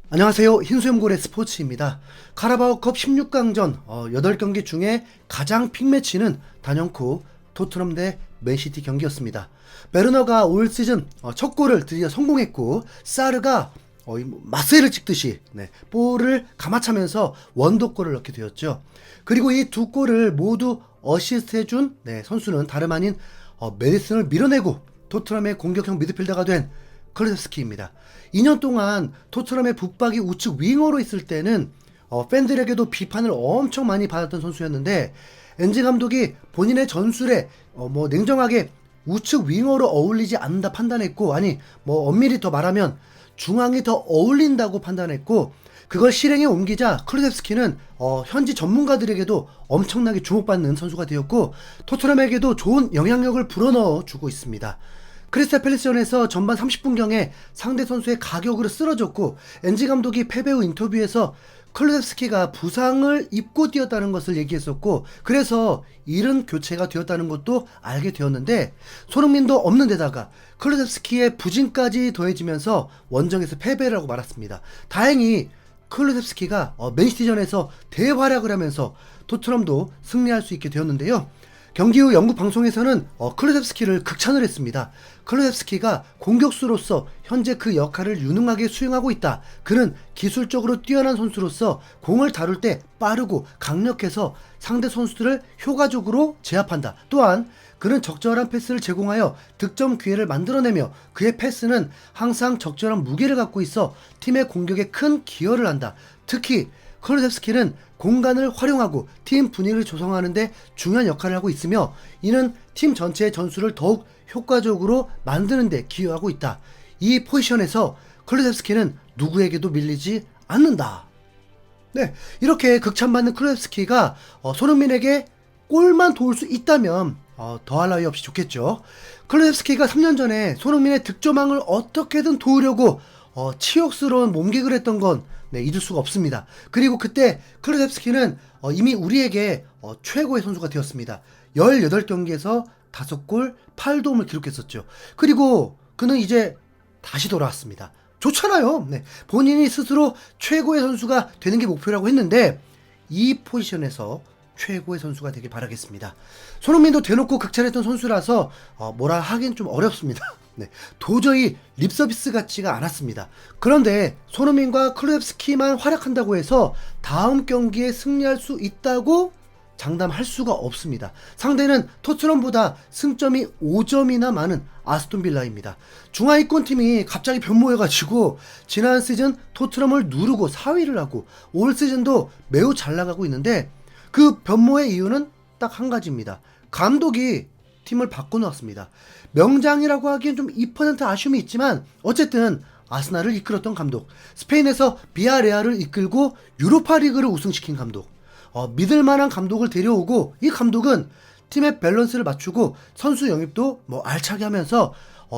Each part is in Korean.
안녕하세요. 흰수염고래 스포츠입니다. 카라바오컵 16강전 8경기 중에 가장 픽매치는 단연코 토트넘 대 맨시티 경기였습니다. 베르너가 올 시즌 첫 골을 드디어 성공했고, 사르가 마세를 찍듯이 볼을 감아차면서 원더골을 넣게 되었죠. 그리고 이 두 골을 모두 어시스트해준 선수는 다름 아닌 메디슨을 밀어내고 토트넘의 공격형 미드필더가 된 클루세프스키입니다. 2년 동안 토트넘의 북박이 우측 윙어로 있을 때는 팬들에게도 비판을 엄청 많이 받았던 선수였는데, 엔지 감독이 본인의 전술에 냉정하게 우측 윙어로 어울리지 않는다 판단했고, 아니 엄밀히 더 말하면 중앙이 더 어울린다고 판단했고, 그걸 실행에 옮기자 클루세프스키는 현지 전문가들에게도 엄청나게 주목받는 선수가 되었고, 토트넘에게도 좋은 영향력을 불어넣어 주고 있습니다. 크리스탈 팰리스전에서 전반 30분경에 상대 선수의 가격으로 쓰러졌고, 엔지 감독이 패배 후 인터뷰에서 클루세프스키가 부상을 입고 뛰었다는 것을 얘기했었고, 그래서 이른 교체가 되었다는 것도 알게 되었는데, 손흥민도 없는 데다가 클루세프스키의 부진까지 더해지면서 원정에서 패배라고 말았습니다. 다행히 클루세프스키가 맨시티전에서 대활약을 하면서 토트넘도 승리할 수 있게 되었는데요. 경기 후 영국 방송에서는 클루세프스키를 극찬을 했습니다. 클루세프스키가 공격수로서 현재 그 역할을 유능하게 수행하고 있다. 그는 기술적으로 뛰어난 선수로서 공을 다룰 때 빠르고 강력해서 상대 선수들을 효과적으로 제압한다. 또한 그는 적절한 패스를 제공하여 득점 기회를 만들어내며 그의 패스는 항상 적절한 무게를 갖고 있어 팀의 공격에 큰 기여를 한다. 특히 클루세프스키는 공간을 활용하고 팀 분위기를 조성하는 데 중요한 역할을 하고 있으며, 이는 팀 전체의 전술을 더욱 효과적으로 만드는 데 기여하고 있다. 이 포지션에서 클루세프스키는 누구에게도 밀리지 않는다. 이렇게 극찬받는 클루세프스키가 손흥민에게 골만 도울 수 있다면 더할 나위 없이 좋겠죠. 클루세프스키가 3년 전에 손흥민의 득점왕을 어떻게든 도우려고 치욕스러운 몸개그를 했던 건 잊을 수가 없습니다. 그리고 그때 클루세프스키는 이미 우리에게 최고의 선수가 되었습니다. 18경기에서 5골 8도움을 기록했었죠. 그리고 그는 이제 다시 돌아왔습니다. 좋잖아요. 본인이 스스로 최고의 선수가 되는 게 목표라고 했는데, 이 포지션에서 최고의 선수가 되길 바라겠습니다. 손흥민도 대놓고 극찬했던 선수라서 뭐라 하긴 좀 어렵습니다. 도저히 립서비스 같지가 않았습니다. 그런데 손흥민과 클루세프스키만 활약한다고 해서 다음 경기에 승리할 수 있다고 장담할 수가 없습니다. 상대는 토트넘보다 승점이 5점이나 많은 아스톤 빌라입니다. 중하위권 팀이 갑자기 변모해가지고 지난 시즌 토트넘을 누르고 4위를 하고 올 시즌도 매우 잘 나가고 있는데, 그 변모의 이유는 딱 한 가지입니다. 감독이 팀을 바꿔놓았습니다. 명장이라고 하기엔 좀 2% 아쉬움이 있지만, 어쨌든 아스날을 이끌었던 감독, 스페인에서 비아레알을 이끌고 유로파리그를 우승시킨 감독, 믿을만한 감독을 데려오고, 이 감독은 팀의 밸런스를 맞추고 선수 영입도 알차게 하면서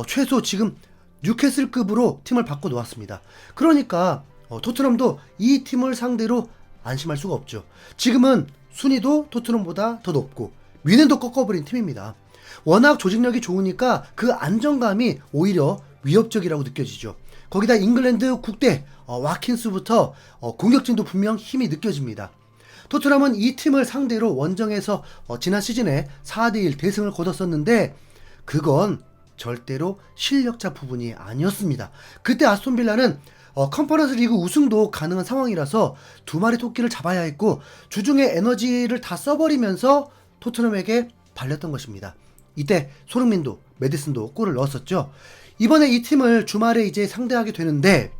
최소 지금 뉴캐슬급으로 팀을 바꿔놓았습니다. 그러니까 토트넘도 이 팀을 상대로 안심할 수가 없죠. 지금은 순위도 토트넘보다 더 높고 위넨도 꺾어버린 팀입니다. 워낙 조직력이 좋으니까 그 안정감이 오히려 위협적이라고 느껴지죠. 거기다 잉글랜드 국대 와킨스부터 공격진도 분명 힘이 느껴집니다. 토트넘은 이 팀을 상대로 원정에서 지난 시즌에 4대1 대승을 거뒀었는데, 그건 절대로 실력자 부분이 아니었습니다. 그때 아스톤 빌라는 컨퍼런스 리그 우승도 가능한 상황이라서 두 마리 토끼를 잡아야 했고, 주중에 에너지를 다 써버리면서 토트넘에게 발렸던 것입니다. 이때 손흥민도 메디슨도 골을 넣었었죠. 이번에 이 팀을 주말에 이제 상대하게 되는데,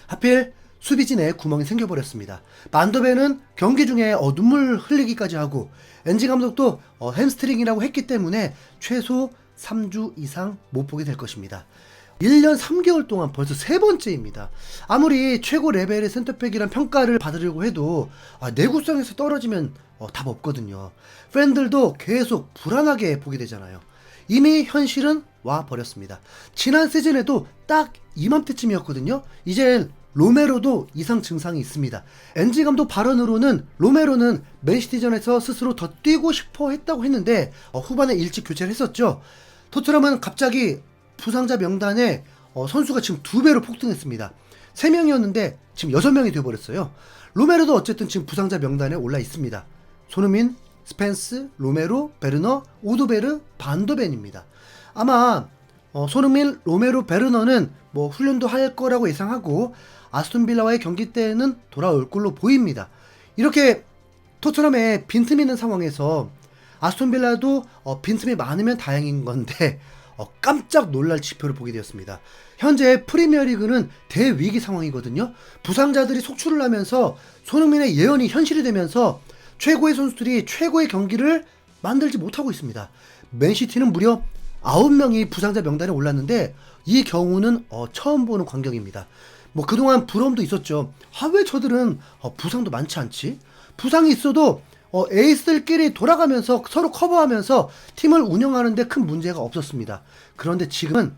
하필 수비진에 구멍이 생겨버렸습니다. 만더벤은 경기 중에 눈물 흘리기까지 하고, 엔지 감독도 햄스트링이라고 했기 때문에 최소 3주 이상 못 보게 될 것입니다. 1년 3개월 동안 벌써 3번째입니다. 아무리 최고 레벨의 센터백이란 평가를 받으려고 해도 내구성에서 떨어지면 답 없거든요. 팬들도 계속 불안하게 보게 되잖아요. 이미 현실은 와버렸습니다. 지난 시즌에도 딱 이맘때쯤이었거든요. 이젠 로메로도 이상 증상이 있습니다. 엔지 감독 발언으로는 로메로는 맨시티전에서 스스로 더 뛰고 싶어 했다고 했는데 후반에 일찍 교체를 했었죠. 토트넘은 갑자기 부상자 명단에 선수가 지금 2배로 폭등했습니다. 3명이었는데 지금 6명이 되어버렸어요. 로메로도 어쨌든 지금 부상자 명단에 올라 있습니다. 손흥민, 스펜스, 로메로, 베르너, 오도베르, 반도벤입니다. 아마 손흥민, 로메로, 베르너는 뭐 훈련도 할 거라고 예상하고 아스톤빌라와의 경기 때는 돌아올 걸로 보입니다. 이렇게 토트넘에 빈틈이 있는 상황에서 아스톤빌라도 빈틈이 많으면 다행인 건데 깜짝 놀랄 지표를 보게 되었습니다. 현재 프리미어리그는 대위기 상황이거든요. 부상자들이 속출을 하면서 손흥민의 예언이 현실이 되면서 최고의 선수들이 최고의 경기를 만들지 못하고 있습니다. 맨시티는 무려 9명이 부상자 명단에 올랐는데 이 경우는 처음 보는 광경입니다. 뭐 그동안 부러움도 있었죠. 왜 저들은 부상도 많지 않지? 부상이 있어도 에이스들끼리 돌아가면서 서로 커버하면서 팀을 운영하는데 큰 문제가 없었습니다. 그런데 지금은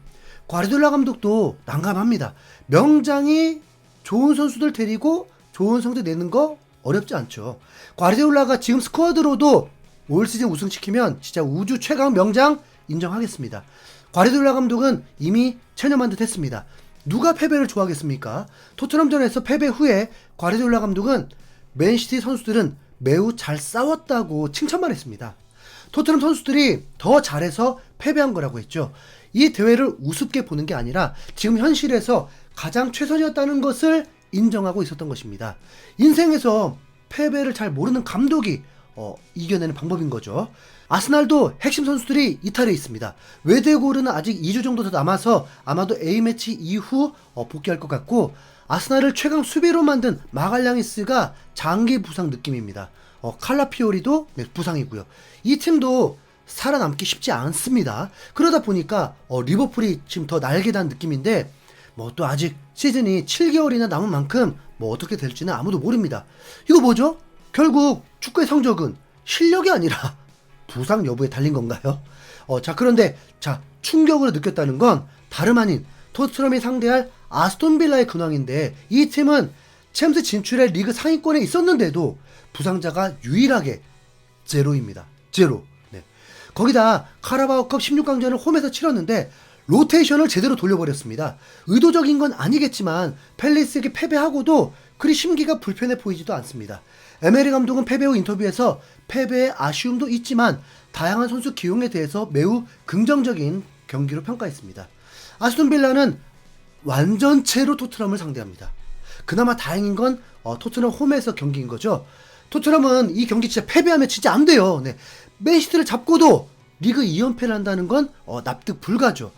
과르디올라 감독도 난감합니다. 명장이 좋은 선수들 데리고 좋은 성적 내는 거 어렵지 않죠. 과르디올라가 지금 스쿼드로도 올 시즌 우승시키면 진짜 우주 최강 명장 인정하겠습니다. 과르디올라 감독은 이미 체념한 듯 했습니다. 누가 패배를 좋아하겠습니까? 토트넘전에서 패배 후에 과르디올라 감독은 맨시티 선수들은 매우 잘 싸웠다고 칭찬만 했습니다. 토트넘 선수들이 더 잘해서 패배한 거라고 했죠. 이 대회를 우습게 보는 게 아니라 지금 현실에서 가장 최선이었다는 것을 인정하고 있었던 것입니다. 인생에서 패배를 잘 모르는 감독이 이겨내는 방법인 거죠. 아스날도 핵심 선수들이 이탈해 있습니다. 웨데고르는 아직 2주 정도 더 남아서 아마도 A매치 이후 복귀할 것 같고 아스날을 최강 수비로 만든 마갈량이스가 장기 부상 느낌입니다. 칼라피오리도 부상이고요. 이 팀도 살아남기 쉽지 않습니다. 그러다 보니까 리버풀이 지금 더 날개 단 느낌인데 뭐 또 아직 시즌이 7개월이나 남은 만큼 뭐 어떻게 될지는 아무도 모릅니다. 이거 뭐죠? 결국 축구의 성적은 실력이 아니라 부상 여부에 달린 건가요? 그런데 충격으로 느꼈다는 건 다름 아닌 토트넘이 상대할 아스톤빌라의 근황인데 이 팀은 챔스 진출의 리그 상위권에 있었는데도 부상자가 유일하게 제로입니다. 제로. 네. 거기다 카라바오컵 16강전을 홈에서 치렀는데 로테이션을 제대로 돌려버렸습니다. 의도적인 건 아니겠지만 팰리스에게 패배하고도 그리 심기가 불편해 보이지도 않습니다. 에메리 감독은 패배 후 인터뷰에서 패배의 아쉬움도 있지만 다양한 선수 기용에 대해서 매우 긍정적인 경기로 평가했습니다. 아스톤빌라는 완전체로 토트넘을 상대합니다. 그나마 다행인 건 토트넘 홈에서 경기인 거죠. 토트넘은 이 경기 진짜 패배하면 진짜 안 돼요. 네. 맨시티를 잡고도 리그 2연패를 한다는 건 납득 불가죠.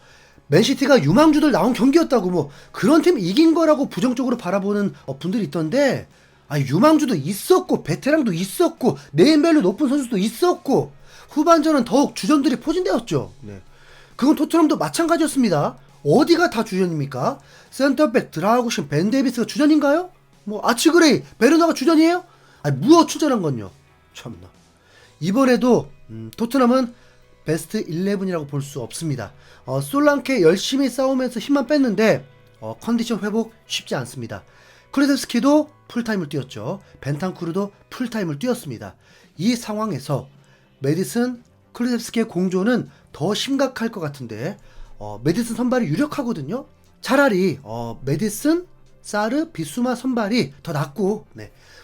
맨시티가 유망주들 나온 경기였다고 뭐 그런 팀 이긴 거라고 부정적으로 바라보는 분들이 있던데 유망주도 있었고 베테랑도 있었고 네임밸류 높은 선수도 있었고 후반전은 더욱 주전들이 포진되었죠. 네. 그건 토트넘도 마찬가지였습니다. 어디가 다 주전입니까? 센터백 드라구신 벤 데이비스가 주전인가요? 뭐 아치그레이 베르너가 주전이에요? 무엇 출전한 건요? 참나. 이번에도 토트넘은 베스트 11이라고 볼 수 없습니다. 솔랑케 열심히 싸우면서 힘만 뺐는데 컨디션 회복 쉽지 않습니다. 클루셉스키도 풀타임을 뛰었죠. 벤탄쿠르도 풀타임을 뛰었습니다. 이 상황에서 메디슨, 클루셉스키의 공조는 더 심각할 것 같은데 메디슨 선발이 유력하거든요. 차라리 메디슨, 사르, 비수마 선발이 더 낫고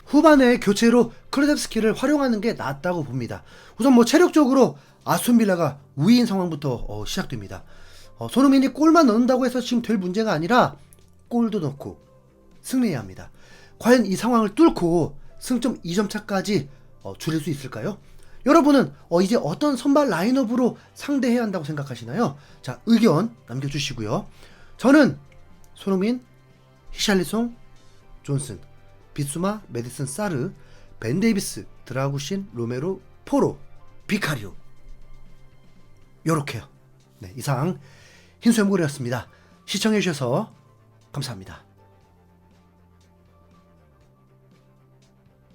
후반에 교체로 클루셉스키를 활용하는 게 낫다고 봅니다. 우선 뭐 체력적으로 아스톤빌라가 우위인 상황부터 시작됩니다. 손흥민이 골만 넣는다고 해서 지금 될 문제가 아니라 골도 넣고 승리해야 합니다. 과연 이 상황을 뚫고 승점 2점 차까지 줄일 수 있을까요? 여러분은 이제 어떤 선발 라인업으로 상대해야 한다고 생각하시나요? 자, 의견 남겨주시고요. 저는 손흥민, 히샬리송, 존슨, 비수마, 메디슨, 사르, 벤 데이비스, 드라구신, 로메로, 포로, 비카리오 요렇게요. 네, 이상 흰수염고래였습니다. 시청해주셔서 감사합니다.